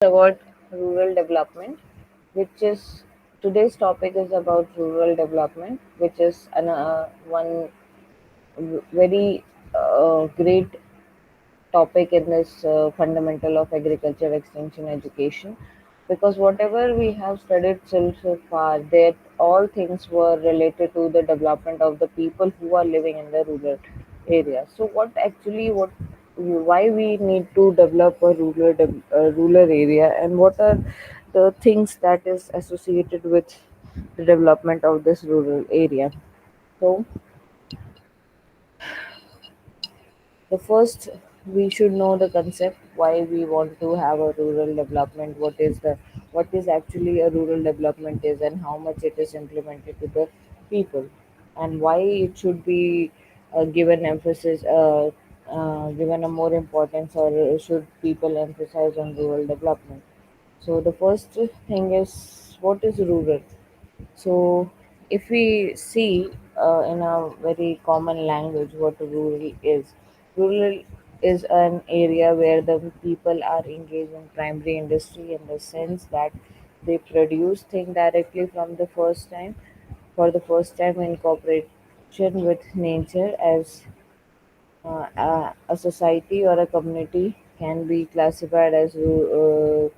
About rural development, which is today's topic is about rural development, which is one very great topic in this fundamental of agriculture extension education, because whatever we have studied till so far, that all things were related to the development of the people who are living in the rural area. So what why we need to develop a rural area, and what are the things that is associated with the development of this rural area. So the first, we should know the concept why we want to have a rural development. What is actually a rural development is, and how much it is implemented to the people, and why it should be given emphasis, given a more importance, or should people emphasize on rural development. So the first thing is, what is rural? So, if we see in a very common language what rural is an area where the people are engaged in primary industry, in the sense that they produce things directly from the first time, for the first time in cooperation with nature. As a society or a community can be classified as rural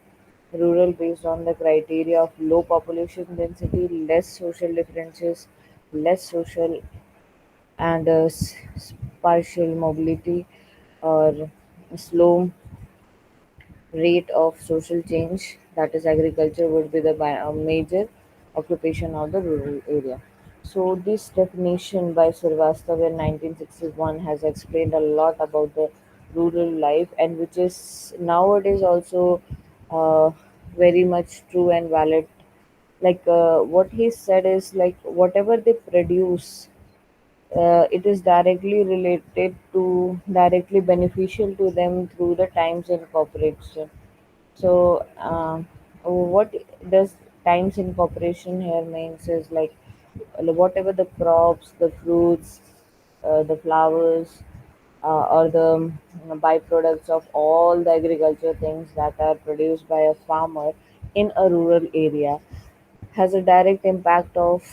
based on the criteria of low population density, less social differences, less social and spatial mobility, or slow rate of social change. That is, agriculture would be the major occupation of the rural area. So, this definition by Srivastava in 1961 has explained a lot about the rural life, and which is nowadays also uh, very much true and valid. Like what he said is, like, whatever they produce, it is directly beneficial to them through the times and corporation. So, what does times in cooperation here means is, like, whatever the crops, the fruits, the flowers, or the byproducts of all the agriculture things that are produced by a farmer in a rural area, has a direct impact of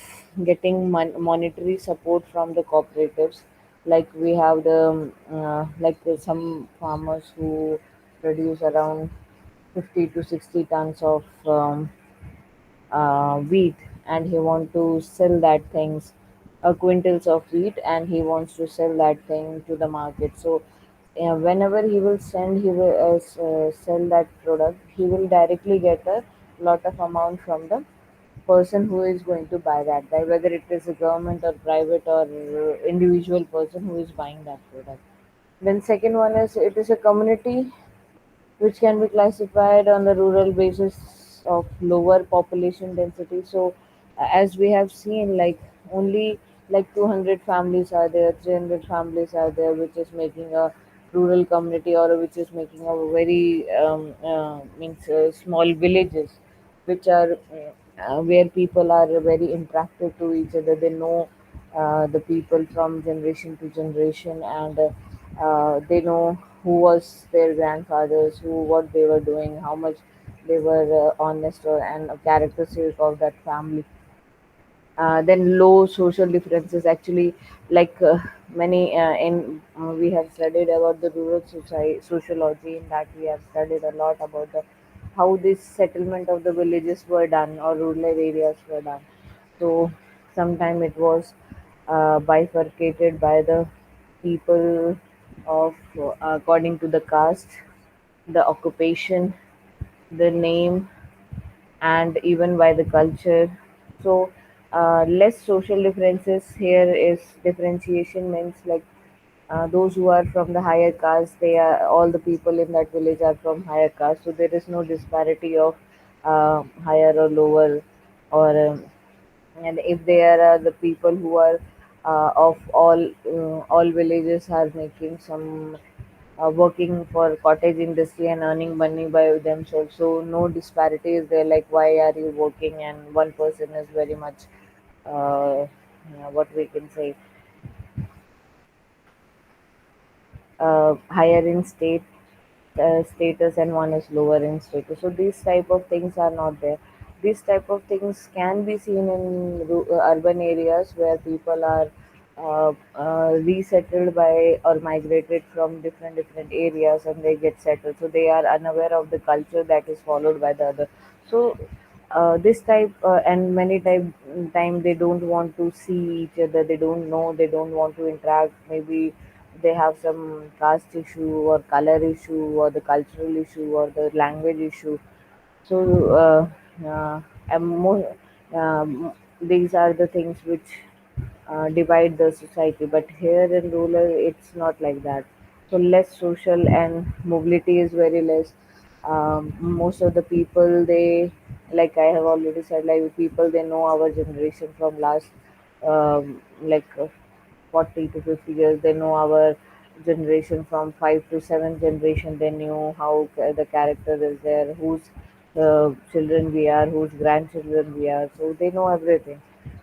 getting monetary support from the cooperatives. Like, we have some farmers who produce around 50 to 60 tons of wheat, and he want to sell that things, quintals of wheat, and he wants to sell that thing to the market. So whenever he will sell that product, he will directly get a lot of amount from the person who is going to buy that guy, whether it is a government or private or individual person who is buying that product. Then second one is, it is a community which can be classified on the rural basis of lower population density. So, as we have seen, like, only like 200 families are there, 300 families are there, which is making a rural community, or which is making a very means small villages, which are where people are very interactive to each other. They know the people from generation to generation, and they know who was their grandfathers, who what they were doing, how much they were honest, and a characteristic of that family. Then low social differences, actually, like many in we have studied about the rural sociology. In that, we have studied a lot about the how this settlement of the villages were done, or rural areas were done. So sometime it was bifurcated by the people of according to the caste, the occupation, the name, and even by the culture. So, less social differences here is differentiation means, like, those who are from the higher caste, they are all the people in that village are from higher caste. So there is no disparity of higher or lower, or and if there are the people who are of all villages are making some working for cottage industry and earning money by themselves. So no disparity is there. Like, why are you working? And one person is very much, what we can say, higher in state, status and one is lower in status. So these type of things are not there. These type of things can be seen in urban areas where people are resettled by or migrated from different areas and they get settled. So they are unaware of the culture that is followed by the other. So this type and many time they don't want to see each other, they don't know, they don't want to interact. Maybe they have some caste issue or color issue or the cultural issue or the language issue. So and these are the things which divide the society. But here in rural, it's not like that. So less social and mobility is very less. Most of the people, they, like I have already said, like people they know our generation from last like 40 to 50 years. They know our generation from 5 to 7 generation. They knew how the character is there, whose children we are, whose grandchildren we are. So they know everything.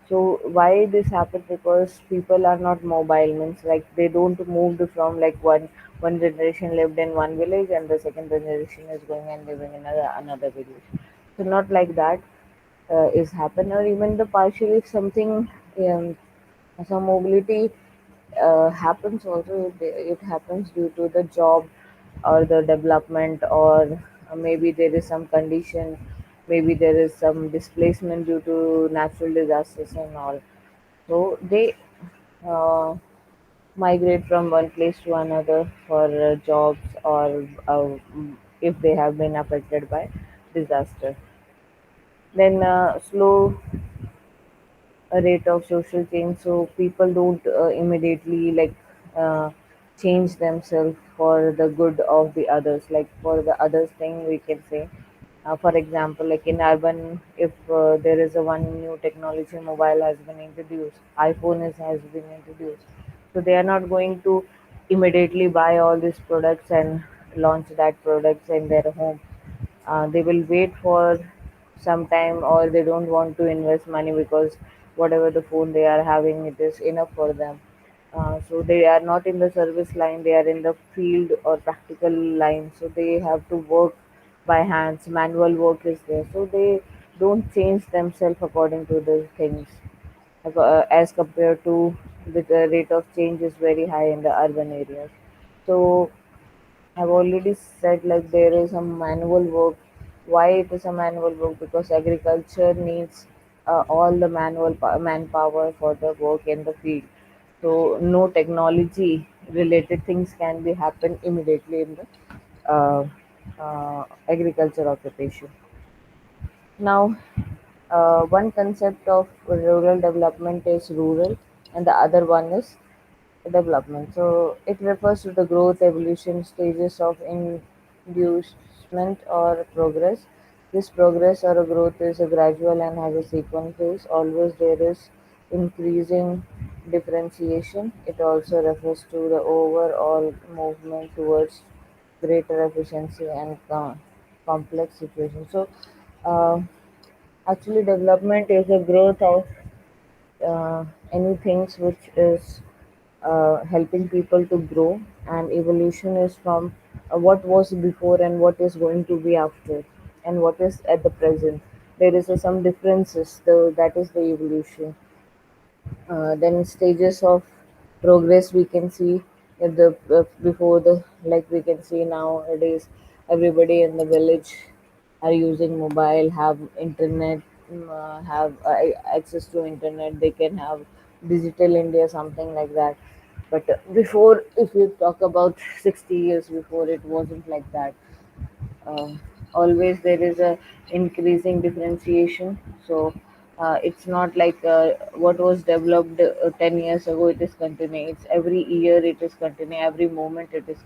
So why this happens? Because people are not mobile. Means like they don't moved from like one generation lived in one village and the second generation is going and living in another village. So not like that is happen. Or even the partially if something some mobility happens also. It happens due to the job or the development, or maybe there is some condition, maybe there is some displacement due to natural disasters and all. So they uh, migrate from one place to another for jobs, or if they have been affected by disaster. Then slow rate of social change, so people don't immediately like uh, change themselves for the good of the others, like for the others thing we can say. For example, like in urban, if there is a one new technology mobile has been introduced, has been introduced, so they are not going to immediately buy all these products and launch that products in their home. They will wait for some time, or they don't want to invest money because whatever the phone they are having, it is enough for them. So they are not in the service line, they are in the field or practical line. So they have to work by hands, manual work is there. So they don't change themselves according to the things as compared to the rate of change is very high in the urban areas. So I've already said like there is some manual work. Why it is a manual work? Because agriculture needs all the manpower for the work in the field. So no technology related things can be happen immediately in the agriculture occupation. Now, one concept of rural development is rural, and the other one is development. So it refers to the growth, evolution stages of inducement or progress. This progress or a growth is a gradual and has a sequence phase. Always there is increasing differentiation. It also refers to the overall movement towards greater efficiency and complex situations. So uh, actually, development is a growth of anything which is helping people to grow, and evolution is from what was before and what is going to be after and what is at the present. There is some differences, that is the evolution. Then stages of progress we can see at the before the, like we can see nowadays everybody in the village are using mobile, have internet, have access to internet. They can have digital India, something like that. But before, if you talk about 60 years before, it wasn't like that. uh, Always there is a increasing differentiation. So it's not like what was developed 10 years ago it is continuing. It's every year it is continuing, every moment it is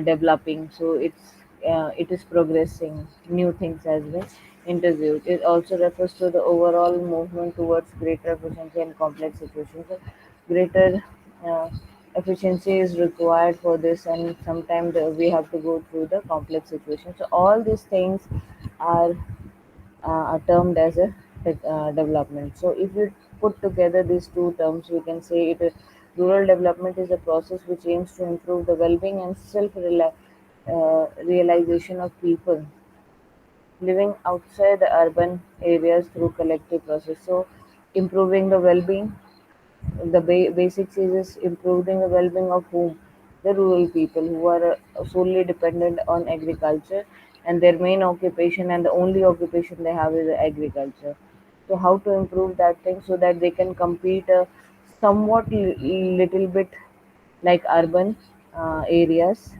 developing. So it is progressing, new things has been introduced. It also refers to the overall movement towards greater efficiency and complex situations. So greater uh, efficiency is required for this, and sometimes we have to go through the complex situation. So all these things are termed as a development. So if we put together these two terms, we can say rural development is a process which aims to improve the well-being and realization of people living outside the urban areas through collective process. So, improving the well-being, the basics is improving the well-being of whom? The rural people who are solely dependent on agriculture, and their main occupation and the only occupation they have is agriculture. So how to improve that thing so that they can compete somewhat little bit like urban areas.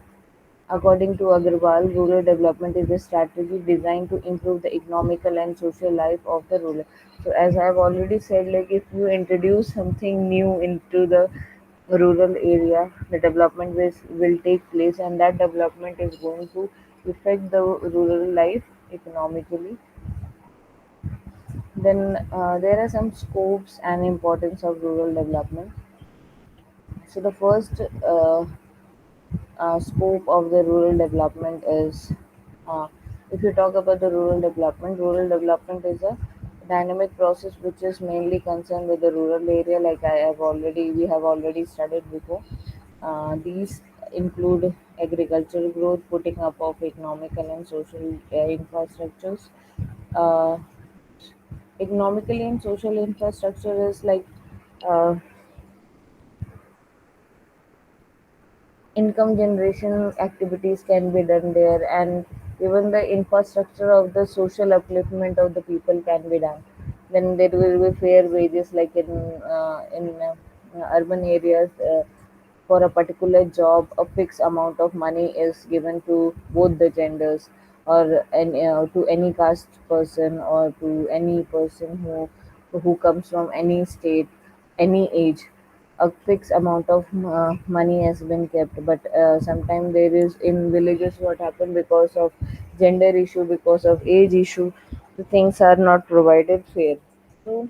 According to Agarwal, rural development is a strategy designed to improve the economical and social life of the rural. So, as I have already said, like if you introduce something new into the rural area, the development will take place, and that development is going to affect the rural life economically. Then there are some scopes and importance of rural development. So the first scope of the rural development is, uh, if you talk about the rural development is a dynamic process which is mainly concerned with the rural area, like we have already studied before. These include agricultural growth, putting up of economical and social infrastructures. uh, Economically and social infrastructure is like, uh, income generation activities can be done there, and even the infrastructure of the social upliftment of the people can be done. Then there will be fair wages, like in urban areas. For a particular job, a fixed amount of money is given to both the genders, or to any caste person, or to any person who comes from any state, any age. A fixed amount of money has been kept, but sometimes there is in villages what happen because of gender issue, because of age issue, the things are not provided fair. So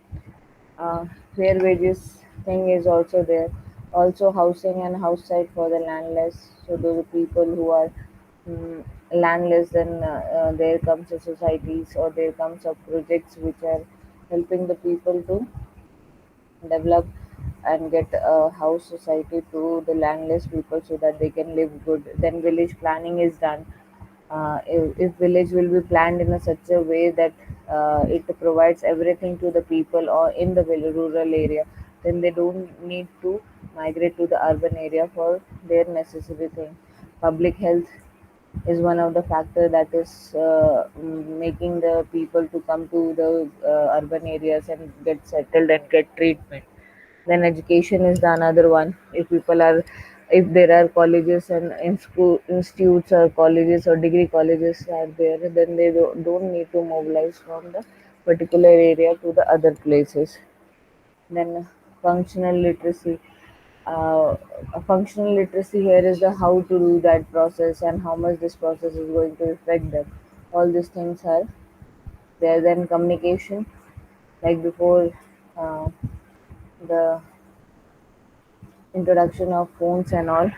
uh, fair wages thing is also there. Also housing and house site for the landless. So those people who are landless, then there comes the societies, or there comes up projects which are helping the people to develop and get a house society to the landless people so that they can live good. Then village planning is done. If village will be planned in a such a way that it provides everything to the people or in the rural area, then they don't need to migrate to the urban area for their necessary thing. Public health is one of the factor that is making the people to come to the urban areas and get settled and get treatment. Then education is the another one. If there are colleges and in school institutes or colleges or degree colleges are there, then they don't need to mobilize from the particular area to the other places. Then functional literacy. A functional literacy here is the how to do that process and how much this process is going to affect them. All these things are there. Then communication, like before uh, the introduction of phones and all,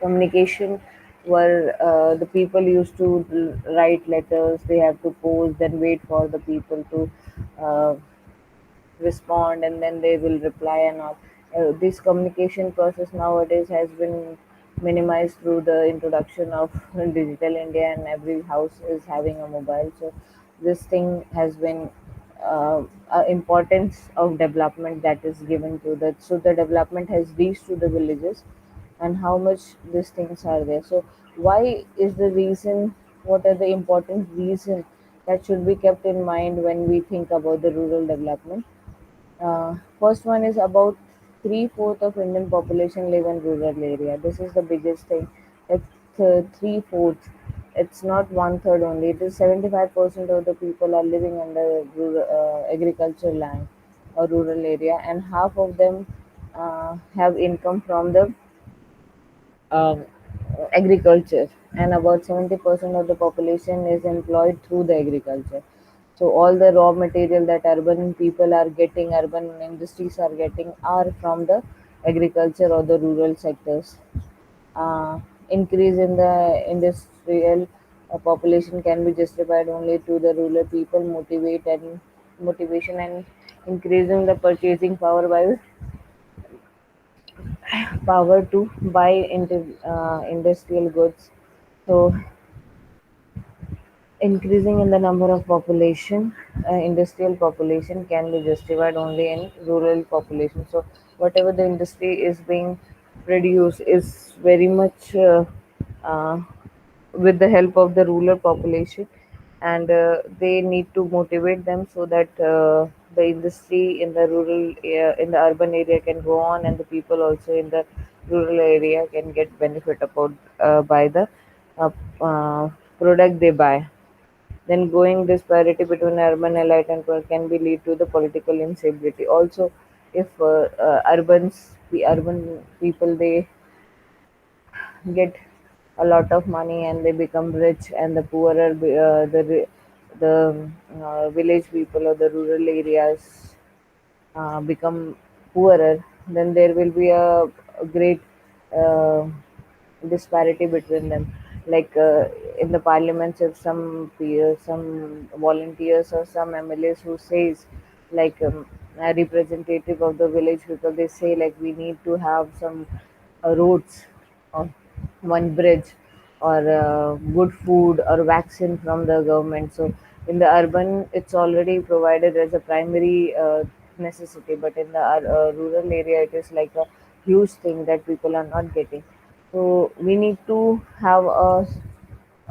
communication were, the people used to write letters, they have to post, then wait for the people to uh, respond, and then they will reply and all. This communication process nowadays has been minimized through the introduction of digital India, and every house is having a mobile. So this thing has been importance of development that is given to that. So the development has reached to the villages, and how much these things are there. So why is the reason? What are the important reason that should be kept in mind when we think about the rural development? First one is about three-fourth of Indian population live in rural area. This is the biggest thing. It's three-fourth. It's not one-third only. It is 75% of the people are living under rural, agricultural land or rural area, and half of them have income from the um, agriculture, and about 70% of the population is employed through the agriculture. So all the raw material that urban people are getting, urban industries are getting, are from the agriculture or the rural sectors. uh, Increase in the industrial population can be justified only to the rural people motivation, and increasing the purchasing power by power to buy into industrial goods. So increasing in the number of population, industrial population can be justified only in rural population. So whatever the industry is being produced is very much uh, with the help of the rural population, and they need to motivate them so that the industry in the in the urban area can go on, and the people also in the rural area can get benefit about by the uh, uh, product they buy. Then growing disparity between urban elite and poor can be lead to the political instability. Also, if the urban people, they get a lot of money and they become rich, and the poorer, the village people or the rural areas become poorer, then there will be a great uh, disparity between them. Like in the parliaments, if some volunteers or some MLAs who says, like a representative of the village people, they say like we need to have some roads or one bridge or good food or vaccine from the government. So in the urban, it's already provided as a primary necessity, but in the rural area, it is like a huge thing that people are not getting. So we need to have a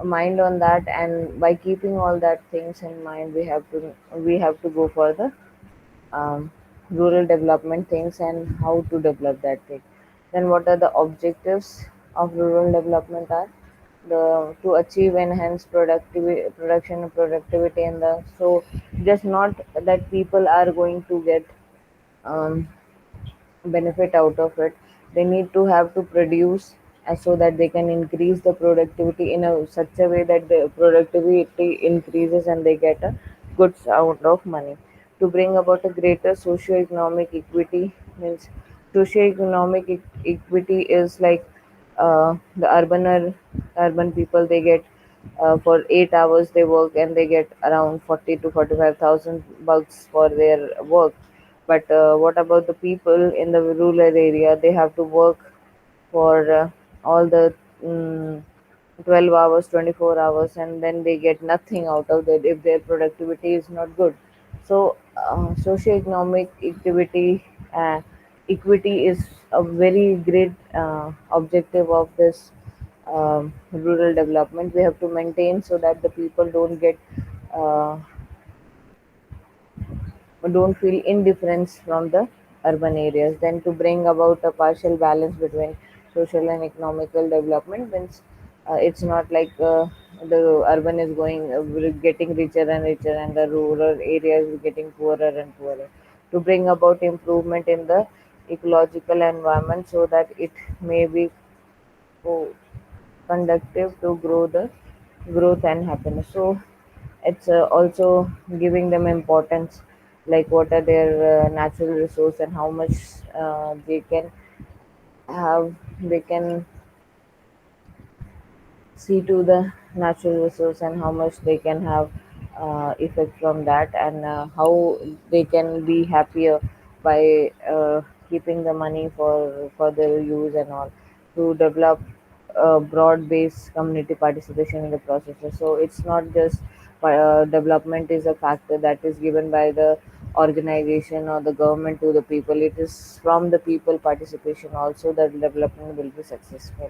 mind on that, and by keeping all that things in mind, we have to go for the um, rural development things and how to develop that thing. Then what are the objectives of rural development are the to achieve enhanced productivity, production and productivity in the, so just not that people are going to get um, benefit out of it. They need to have to produce so that they can increase the productivity in a such a way that the productivity increases and they get a good amount of money. To bring about a greater socio-economic equity means socio-economic equity is like the urban people, they get for 8 hours they work and they get around 40 to 45,000 bucks for their work. But what about the people in the rural area? They have to work for all the mm 12 hours, 24 hours, and then they get nothing out of it if their productivity is not good. So, socioeconomic equity is a very great objective of this rural development. We have to maintain so that the people uh, don't feel indifference from the urban areas. Then to bring about a partial balance between social and economical development means it's not like the urban is getting richer and richer and the rural areas is getting poorer and poorer. To bring about improvement in the ecological environment so that it may be conductive to grow the growth and happiness. So it's also giving them importance, like what are their natural resource and how much they can have. They can see to the natural resource and how much they can have effect from that, and how they can be happier by keeping the money for their use and all, to develop broad-based community participation in the process. So it's not just development is a factor that is given by the organization or the government to the people. It is from the people participation also that development will be successful.